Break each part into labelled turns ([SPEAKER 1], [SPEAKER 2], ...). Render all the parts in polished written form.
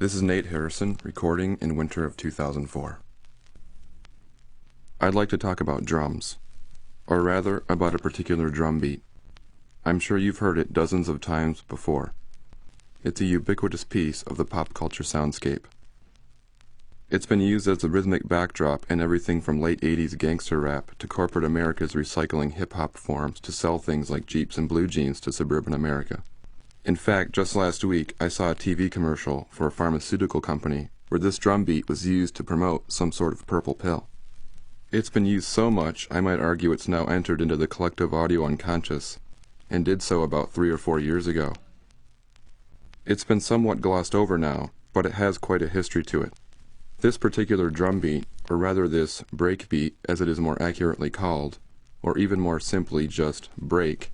[SPEAKER 1] This is Nate Harrison, recording in winter of 2004. I'd like to talk about drums, or rather, about a particular drum beat. I'm sure you've heard it dozens of times before. It's a ubiquitous piece of the pop culture soundscape. It's been used as a rhythmic backdrop in everything from late 80s gangster rap to corporate America's recycling hip-hop forms to sell things like Jeeps and blue jeans to suburban America. In fact, just last week, I saw a TV commercial for a pharmaceutical company where this drum beat was used to promote some sort of purple pill. It's been used so much, I might argue it's now entered into the collective audio unconscious, and did so about 3 or 4 years ago. It's been somewhat glossed over now, but it has quite a history to it. This particular drum beat, or rather this break beat as it is more accurately called, or even more simply just break,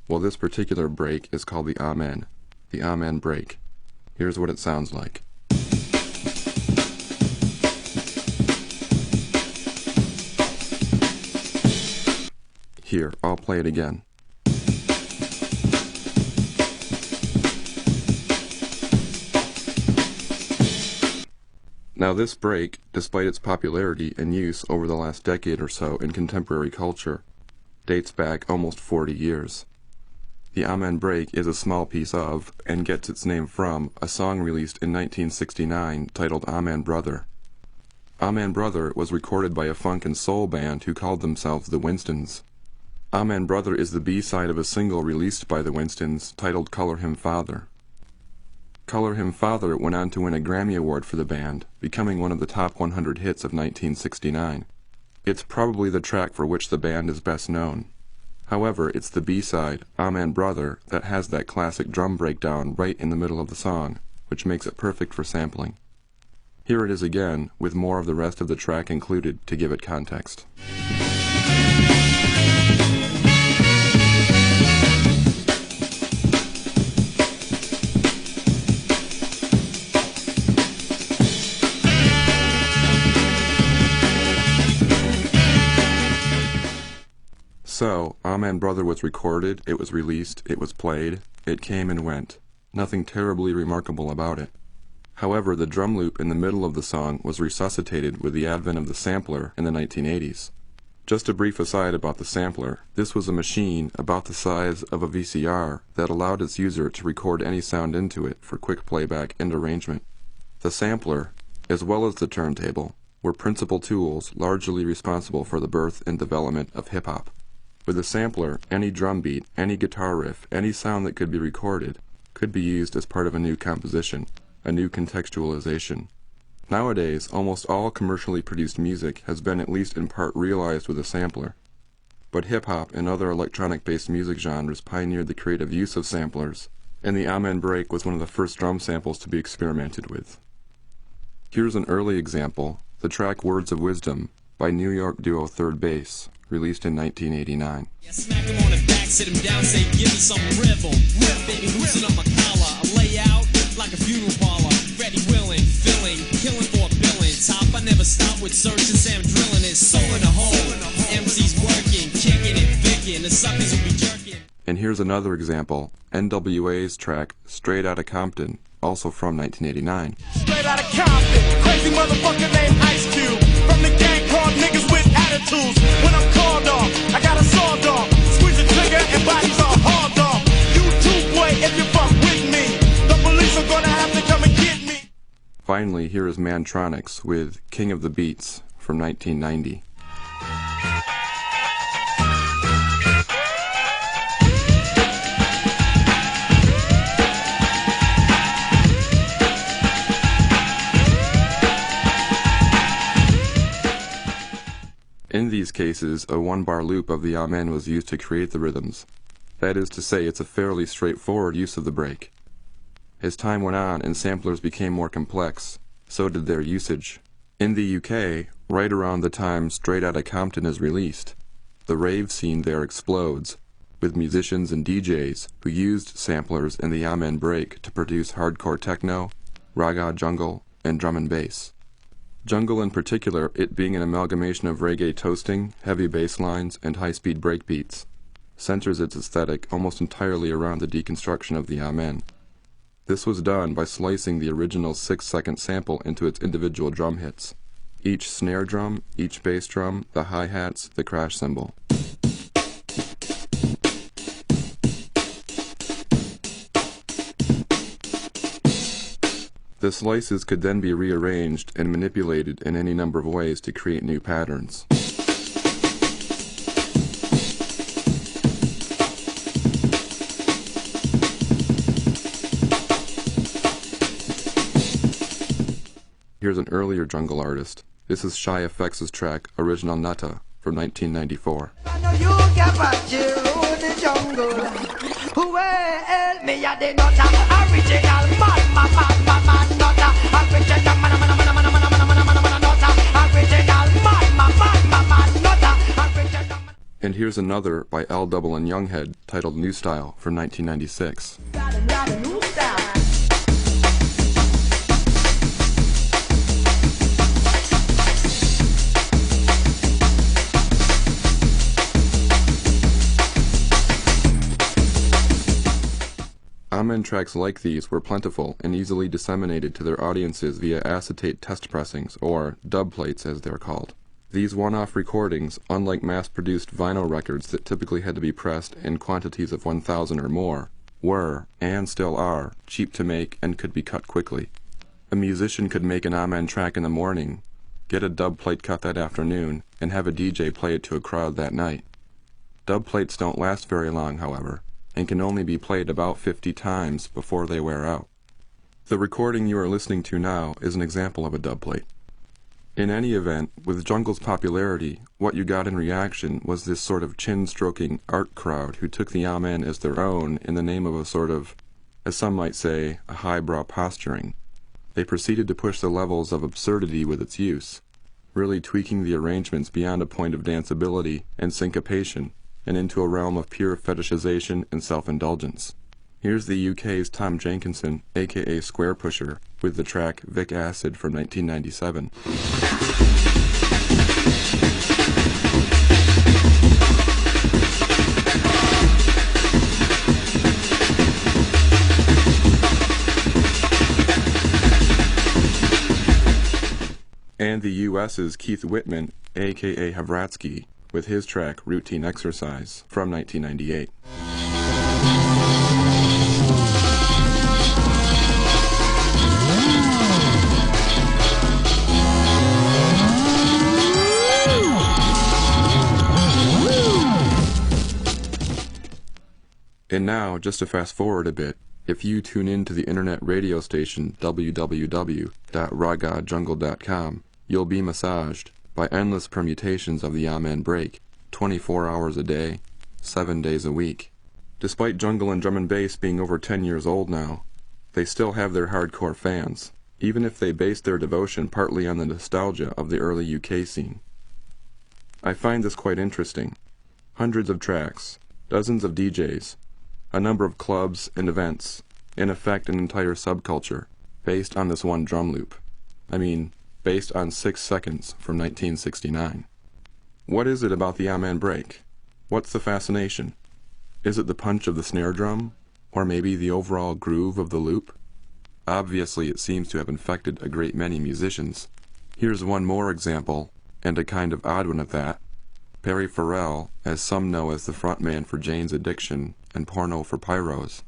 [SPEAKER 1] well, this particular break is called the Amen break. Here's what it sounds like. Here, I'll play it again. Now this break, despite its popularity and use over the last decade or so in contemporary culture, dates back almost 40 years. The Amen break is a small piece of, and gets its name from, a song released in 1969 titled Amen Brother. Amen Brother was recorded by a funk and soul band who called themselves the Winstons. Amen Brother is the B-side of a single released by the Winstons titled Color Him Father. Color Him Father went on to win a Grammy Award for the band, becoming one of the top 100 hits of 1969. It's probably the track for which the band is best known. However, it's the B-side, Amen Brother, that has that classic drum breakdown right in the middle of the song, which makes it perfect for sampling. Here it is again, with more of the rest of the track included to give it context. So, Amen Brother was recorded, it was released, it was played, it came and went. Nothing terribly remarkable about it. However, the drum loop in the middle of the song was resuscitated with the advent of the sampler in the 1980s. Just a brief aside about the sampler, this was a machine about the size of a VCR that allowed its user to record any sound into it for quick playback and arrangement. The sampler, as well as the turntable, were principal tools largely responsible for the birth and development of hip-hop. With a sampler, any drum beat, any guitar riff, any sound that could be recorded, could be used as part of a new composition, a new contextualization. Nowadays, almost all commercially produced music has been at least in part realized with a sampler. But hip-hop and other electronic-based music genres pioneered the creative use of samplers, and the Amen break was one of the first drum samples to be experimented with. Here's an early example, the track Words of Wisdom by New York duo Third Bass, released in 1989.
[SPEAKER 2] Yeah, smack him on the back, sit him down, say, give me some rhythm. Baby, loosen up my collar. I lay out like a funeral parlor. Ready, willing, filling, killing for a billing. Top, I never stop with searching, Sam drilling it. Soul in the hole. MC's working, kicking it, vicking. The suckers will be jerking.
[SPEAKER 1] And here's another example, NWA's track Straight Outta Compton, also from 1989.
[SPEAKER 3] Straight out of Compton, crazy motherfucker named Ice Cube. From the gang called niggas with attitudes. When I'm called off, I got a sawed off. Squeeze the trigger and bodies are hauled off. You too, boy, if you fuck with me. The police are gonna have to come and get me.
[SPEAKER 1] Finally, here is Mantronix with King of the Beats from 1990. In these cases, a one-bar loop of the Amen was used to create the rhythms. That is to say, it's a fairly straightforward use of the break. As time went on and samplers became more complex, so did their usage. In the UK, right around the time Straight Outta Compton is released, the rave scene there explodes, with musicians and DJs who used samplers in the Amen break to produce hardcore techno, raga jungle, and drum and bass. Jungle in particular, it being an amalgamation of reggae toasting, heavy bass lines, and high-speed breakbeats, centers its aesthetic almost entirely around the deconstruction of the Amen. This was done by slicing the original 6-second sample into its individual drum hits. Each snare drum, each bass drum, the hi-hats, the crash cymbal. The slices could then be rearranged and manipulated in any number of ways to create new patterns. Here's an earlier jungle artist. This is Shy FX's track, Original Nutter, from 1994. And here's another by L. Double and Younghead, titled New Style, from 1996. Amen tracks like these were plentiful and easily disseminated to their audiences via acetate test pressings, or dub plates as they're called. These one-off recordings, unlike mass-produced vinyl records that typically had to be pressed in quantities of 1,000 or more, were, and still are, cheap to make and could be cut quickly. A musician could make an Amen track in the morning, get a dub plate cut that afternoon, and have a DJ play it to a crowd that night. Dub plates don't last very long, however, and can only be played about 50 times before they wear out. The recording you are listening to now is an example of a dub plate. In any event, with Jungle's popularity, what you got in reaction was this sort of chin-stroking art crowd who took the Amen as their own in the name of a sort of, as some might say, a highbrow posturing. They proceeded to push the levels of absurdity with its use, really tweaking the arrangements beyond a point of danceability and syncopation, and into a realm of pure fetishization and self-indulgence. Here's the UK's Tom Jenkinson, aka Square Pusher, with the track Vic Acid from 1997. And the US's Keith Whitman, aka Havratsky, with his track Routine Exercise from 1998. And now, just to fast forward a bit, if you tune in to the internet radio station www.rawgodjungle.com, you'll be massaged by endless permutations of the Amen break, 24 hours a day, 7 days a week. Despite jungle and drum and bass being over 10 years old now, they still have their hardcore fans, even if they base their devotion partly on the nostalgia of the early UK scene. I find this quite interesting. Hundreds of tracks, dozens of DJs, a number of clubs and events, in effect an entire subculture, based on this one drum loop. I mean, based on 6 seconds from 1969. What is it about the Amen break? What's the fascination? Is it the punch of the snare drum? Or maybe the overall groove of the loop? Obviously it seems to have infected a great many musicians. Here's one more example, and a kind of odd one at that. Perry Farrell, as some know as the frontman for Jane's Addiction and Porno for Pyros,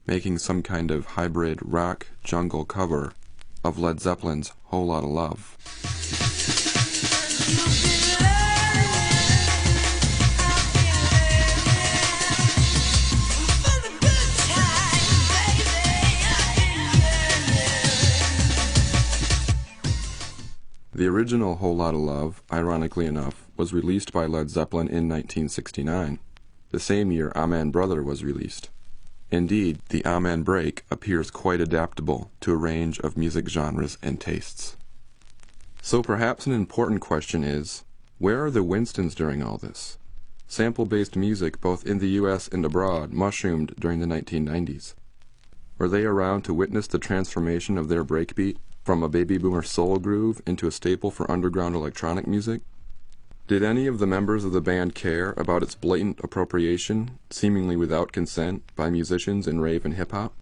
[SPEAKER 1] making some kind of hybrid rock jungle cover of Led Zeppelin's Whole Lotta Love. The original Whole Lotta Love, ironically enough, was released by Led Zeppelin in 1969, the same year Amen Brother was released. Indeed, the Amen break appears quite adaptable to a range of music genres and tastes. So perhaps an important question is, where are the Winstons during all this? Sample-based music both in the US and abroad mushroomed during the 1990s. Were they around to witness the transformation of their breakbeat from a baby boomer soul groove into a staple for underground electronic music? Did any of the members of the band care about its blatant appropriation, seemingly without consent, by musicians in rave and hip-hop?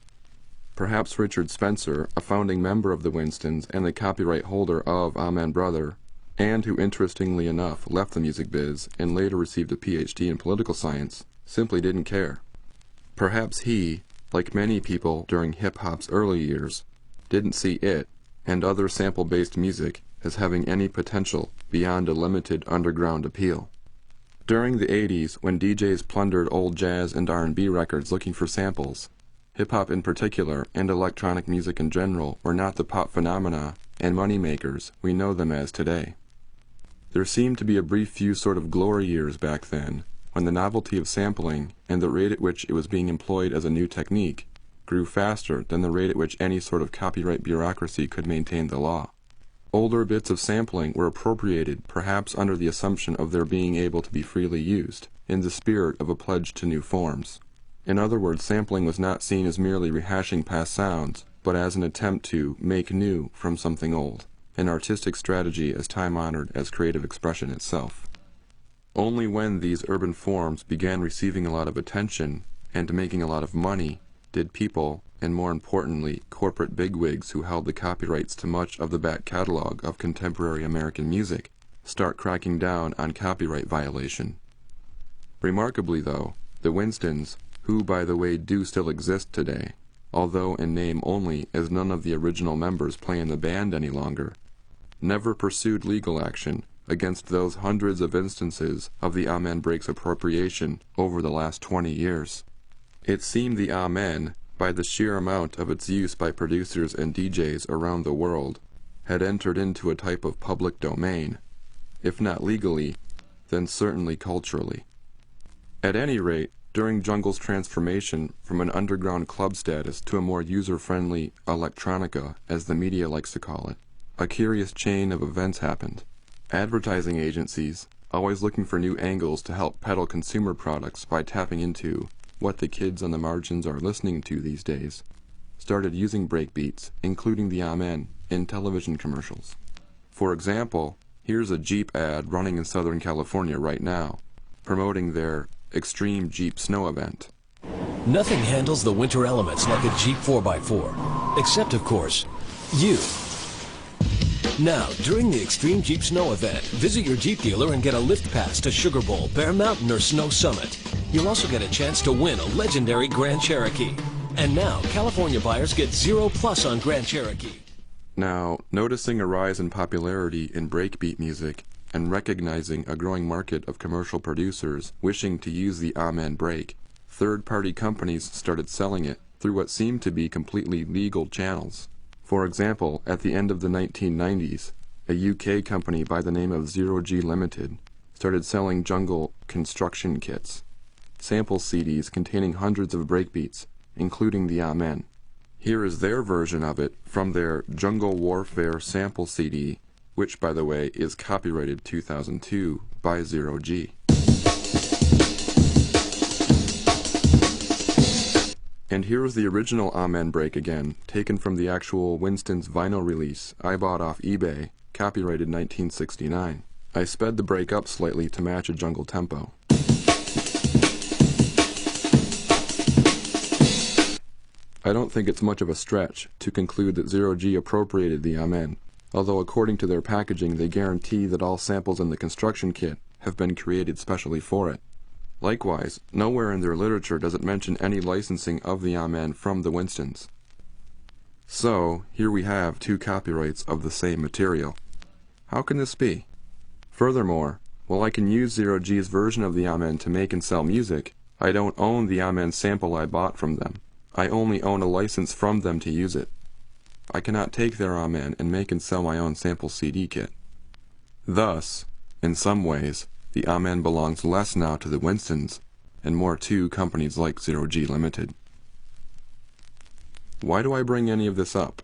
[SPEAKER 1] Perhaps Richard Spencer, a founding member of the Winstons and the copyright holder of Amen Brother, and who interestingly enough left the music biz and later received a PhD in political science, simply didn't care. Perhaps he, like many people during hip-hop's early years, didn't see it and other sample-based music as having any potential beyond a limited underground appeal. During the 80s, when DJs plundered old jazz and R&B records looking for samples, hip-hop in particular and electronic music in general were not the pop phenomena and moneymakers we know them as today. There seemed to be a brief few sort of glory years back then, when the novelty of sampling and the rate at which it was being employed as a new technique grew faster than the rate at which any sort of copyright bureaucracy could maintain the law. Older bits of sampling were appropriated perhaps under the assumption of their being able to be freely used, in the spirit of a pledge to new forms. In other words, sampling was not seen as merely rehashing past sounds, but as an attempt to make new from something old, an artistic strategy as time-honored as creative expression itself. Only when these urban forms began receiving a lot of attention and making a lot of money did people, and more importantly, corporate bigwigs who held the copyrights to much of the back catalog of contemporary American music, start cracking down on copyright violation. Remarkably, though, the Winstons, who by the way do still exist today, although in name only as none of the original members play in the band any longer, never pursued legal action against those hundreds of instances of the Amen break's appropriation over the last 20 years. It seemed the Amen, by the sheer amount of its use by producers and DJs around the world, had entered into a type of public domain, if not legally, then certainly culturally. At any rate, during Jungle's transformation from an underground club status to a more user-friendly electronica, as the media likes to call it, a curious chain of events happened. Advertising agencies, always looking for new angles to help peddle consumer products by tapping into what the kids on the margins are listening to these days, started using breakbeats, including the Amen, in television commercials. For example, here's a Jeep ad running in Southern California right now, promoting their Extreme Jeep Snow event.
[SPEAKER 4] Nothing handles the winter elements like a Jeep 4x4, except, of course, you. Now, during the Extreme Jeep Snow event, visit your Jeep dealer and get a lift pass to Sugar Bowl, Bear Mountain, or Snow Summit. You'll also get a chance to win a legendary Grand Cherokee. And now, California buyers get 0+ on Grand Cherokee.
[SPEAKER 1] Now, noticing a rise in popularity in breakbeat music and recognizing a growing market of commercial producers wishing to use the Amen break, third-party companies started selling it through what seemed to be completely legal channels. For example, at the end of the 1990s, a UK company by the name of Zero G Limited started selling Jungle construction kits, sample CDs containing hundreds of breakbeats, including the Amen. Here is their version of it from their Jungle Warfare sample CD, which, by the way, is copyrighted 2002 by Zero G. And here is the original Amen break again, taken from the actual Winston's vinyl release I bought off eBay, copyrighted 1969. I sped the break up slightly to match a jungle tempo. I don't think it's much of a stretch to conclude that Zero G appropriated the Amen, although according to their packaging they guarantee that all samples in the construction kit have been created specially for it. Likewise, nowhere in their literature does it mention any licensing of the Amen from the Winstons. So, here we have two copyrights of the same material. How can this be? Furthermore, while I can use Zero G's version of the Amen to make and sell music, I don't own the Amen sample I bought from them. I only own a license from them to use it. I cannot take their Amen and make and sell my own sample CD kit. Thus, in some ways, the Amen belongs less now to the Winstons and more to companies like Zero G Limited. Why do I bring any of this up?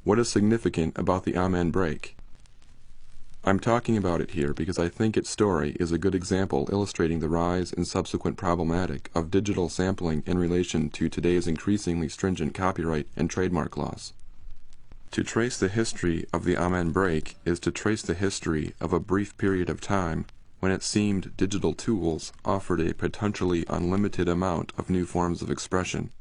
[SPEAKER 1] What is significant about the Amen break? I'm talking about it here because I think its story is a good example illustrating the rise and subsequent problematic of digital sampling in relation to today's increasingly stringent copyright and trademark laws. To trace the history of the Amen break is to trace the history of a brief period of time when it seemed digital tools offered a potentially unlimited amount of new forms of expression.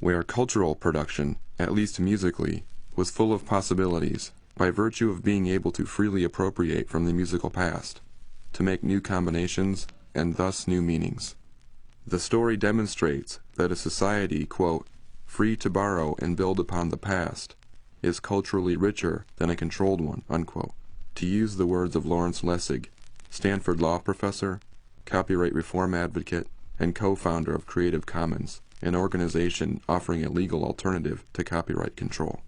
[SPEAKER 1] where cultural production, at least musically, was full of possibilities by virtue of being able to freely appropriate from the musical past, to make new combinations and thus new meanings. The story demonstrates that a society, quote, free to borrow and build upon the past, is culturally richer than a controlled one, unquote. To use the words of Lawrence Lessig, Stanford law professor, copyright reform advocate, and co-founder of Creative Commons, an organization offering a legal alternative to copyright control.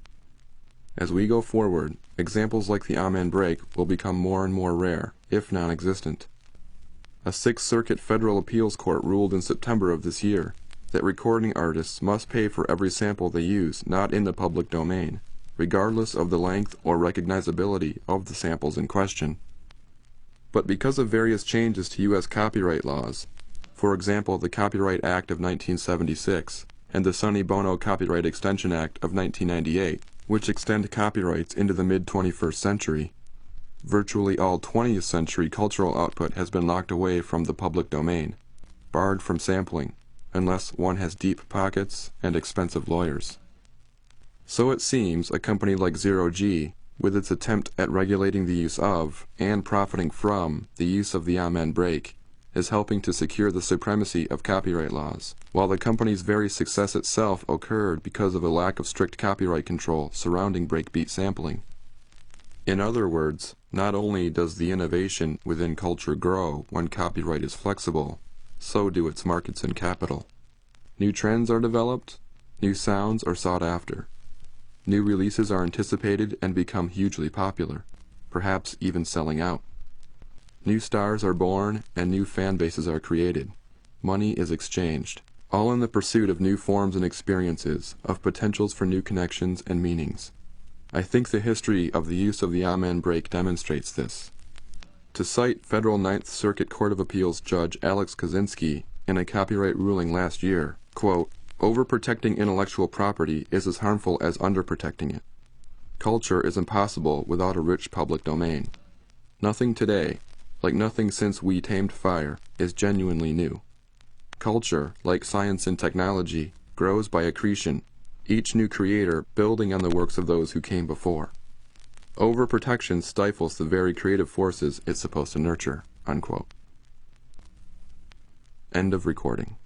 [SPEAKER 1] As we go forward, examples like the Amen break will become more and more rare, if non-existent. A Sixth Circuit Federal Appeals Court ruled in September of this year that recording artists must pay for every sample they use not in the public domain, regardless of the length or recognizability of the samples in question. But because of various changes to U.S. copyright laws, for example the Copyright Act of 1976 and the Sonny Bono Copyright Extension Act of 1998, which extend copyrights into the mid-21st century, virtually all 20th century cultural output has been locked away from the public domain, barred from sampling, unless one has deep pockets and expensive lawyers. So it seems a company like Zero G, with its attempt at regulating the use of, and profiting from, the use of the Amen break, is helping to secure the supremacy of copyright laws, while the company's very success itself occurred because of a lack of strict copyright control surrounding breakbeat sampling. In other words, not only does the innovation within culture grow when copyright is flexible, so do its markets and capital. New trends are developed, new sounds are sought after. New releases are anticipated and become hugely popular, perhaps even selling out. New stars are born and new fan bases are created. Money is exchanged, all in the pursuit of new forms and experiences, of potentials for new connections and meanings. I think the history of the use of the Amen break demonstrates this. To cite Federal Ninth Circuit Court of Appeals Judge Alex Kozinski in a copyright ruling last year, quote, overprotecting intellectual property is as harmful as underprotecting it. Culture is impossible without a rich public domain. Nothing today, like nothing since we tamed fire, is genuinely new. Culture, like science and technology, grows by accretion, each new creator building on the works of those who came before. Overprotection stifles the very creative forces it's supposed to nurture, unquote. End of recording.